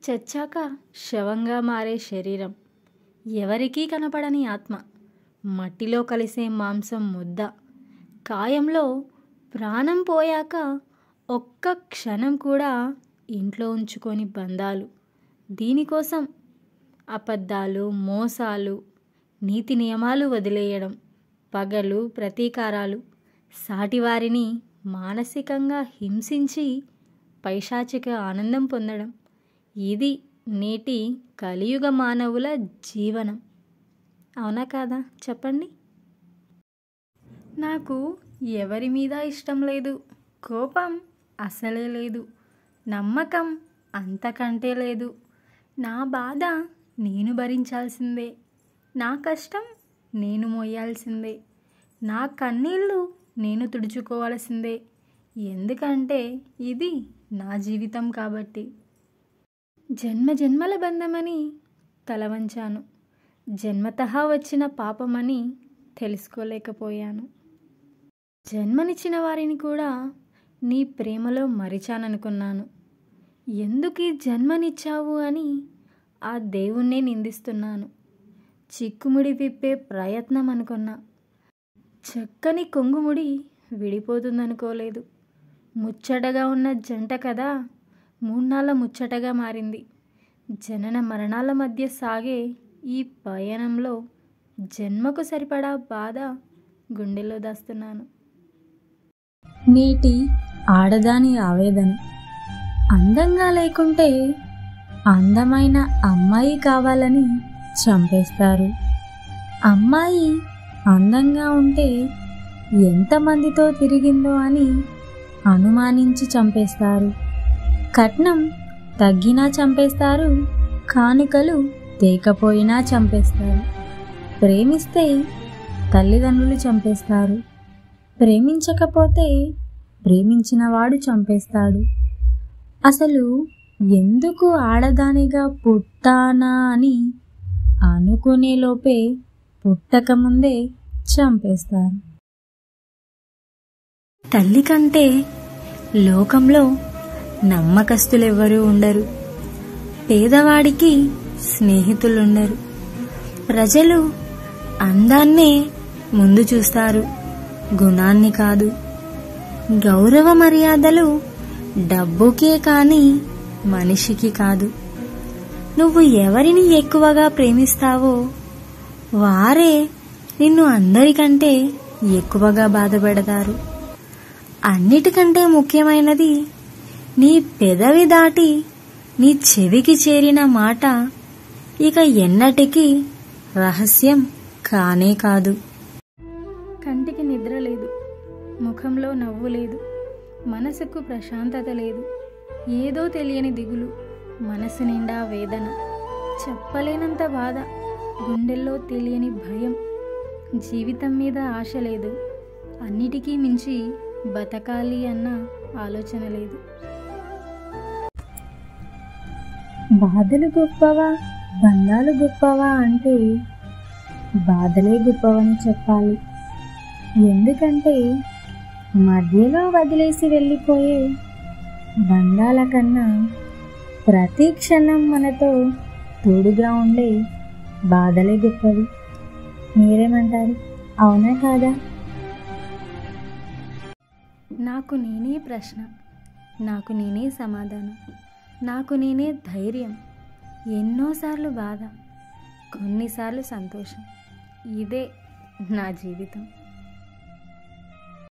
చచ్చాక శవంగా మారే శరీరం, ఎవరికీ కనపడని ఆత్మ, మట్టిలో కలిసే మాంసం ముద్ద, కాయంలో ప్రాణం పోయాక ఒక్క క్షణం కూడా ఇంట్లో ఉంచుకొని బంధాలు. దీనికోసం అబద్ధాలు, మోసాలు, నీతి నియమాలు వదిలేయడం, పగలు, ప్రతీకారాలు, సాటివారిని మానసికంగా హింసించి పైశాచిక ఆనందం పొందడం. ఇది నేటి కలియుగ మానవుల జీవనం. అవునా కాదా చెప్పండి? నాకు ఎవరి మీద ఇష్టం లేదు, కోపం అసలే లేదు, నమ్మకం అంతకంటే లేదు. నా బాధ నేను భరించాల్సిందే, నా కష్టం నేను మోయాల్సిందే, నా కన్నీళ్ళు నేను తుడుచుకోవాల్సిందే. ఎందుకంటే ఇది నా జీవితం కాబట్టి. జన్మ జన్మల బంధమని తలవంచాను, జన్మతహా వచ్చిన పాపమని తెలుసుకోలేకపోయాను. జన్మనిచ్చిన వారిని కూడా నీ ప్రేమలో మరిచాననుకున్నాను. ఎందుకు ఈ జన్మనిచ్చావు అని ఆ దేవుణ్ణే నిందిస్తున్నాను. చిక్కుముడి విప్పే ప్రయత్నం అనుకున్నా, చక్కని కొంగుముడి విడిపోతుందనుకోలేదు. ముచ్చటగా ఉన్న జంట కదా మూన్నాళ్ళ ముచ్చటగా మారింది. జనన మరణాల మధ్య సాగే ఈ పయనంలో జన్మకు సరిపడా బాధ గుండెలో దాస్తున్నాను. నేటి ఆడదాని ఆవేదన, అందంగా లేకుంటే అందమైన అమ్మాయి కావాలని చంపేస్తారు. అమ్మాయి అందంగా ఉంటే ఎంతమందితో తిరిగిందో అని అనుమానించి చంపేస్తారు. కట్నం తగ్గినా చంపేస్తారు, కానుకలు తేకపోయినా చంపేస్తారు. ప్రేమిస్తే తల్లిదండ్రులు చంపేస్తారు, ప్రేమించకపోతే ప్రేమించినవాడు చంపేస్తాడు. అసలు ఎందుకు ఆడదానిగా పుట్టానా అని అనుకునే లోపే పుట్టకముందే చంపేస్తారు. తల్లి కంటే లోకంలో నమ్మకస్తులెవ్వరూ ఉండరు. పేదవాడికి స్నేహితులుండరు. ప్రజలు అందాన్నే ముందు చూస్తారు, గుణాన్ని కాదు. గౌరవ మర్యాదలు డబ్బుకే కానీ మనిషికి కాదు. నువ్వు ఎవరిని ఎక్కువగా ప్రేమిస్తావో వారే నిన్ను అందరికంటే ఎక్కువగా బాధపెడతారు. అన్నిటికంటే ముఖ్యమైనది నీ పెదవి దాటి నీ చెవికి చేరిన మాట ఇక ఎన్నటికీ రహస్యం కానే కాదు. కంటికి నిద్ర లేదు, ముఖంలో నవ్వు లేదు, మనసుకు ప్రశాంతత లేదు. ఏదో తెలియని దిగులు, మనసు నిండా వేదన, చెప్పలేనంత బాధ, గుండెల్లో తెలియని భయం. జీవితం మీద ఆశ లేదు, అన్నిటికీ మించి బతకాలి అన్న ఆలోచన లేదు. బాధలు గొప్పవా బంధాలు గొప్పవా అంటే బాధలే గొప్పవని చెప్పాలి. ఎందుకంటే మధ్యలో వదిలేసి వెళ్ళిపోయే బంధాల కన్నా ప్రతి క్షణం మనతో తోడుగా ఉండే బాధలే గొప్పవి. మీరేమంటారు? అవునా కాదా? నాకు నేనే ప్రశ్న, నాకు నేనే సమాధానం, నాకు నేనే ధైర్యం. ఎన్నోసార్లు బాధ, కొన్నిసార్లు సంతోషం. ఇదే నా జీవితం.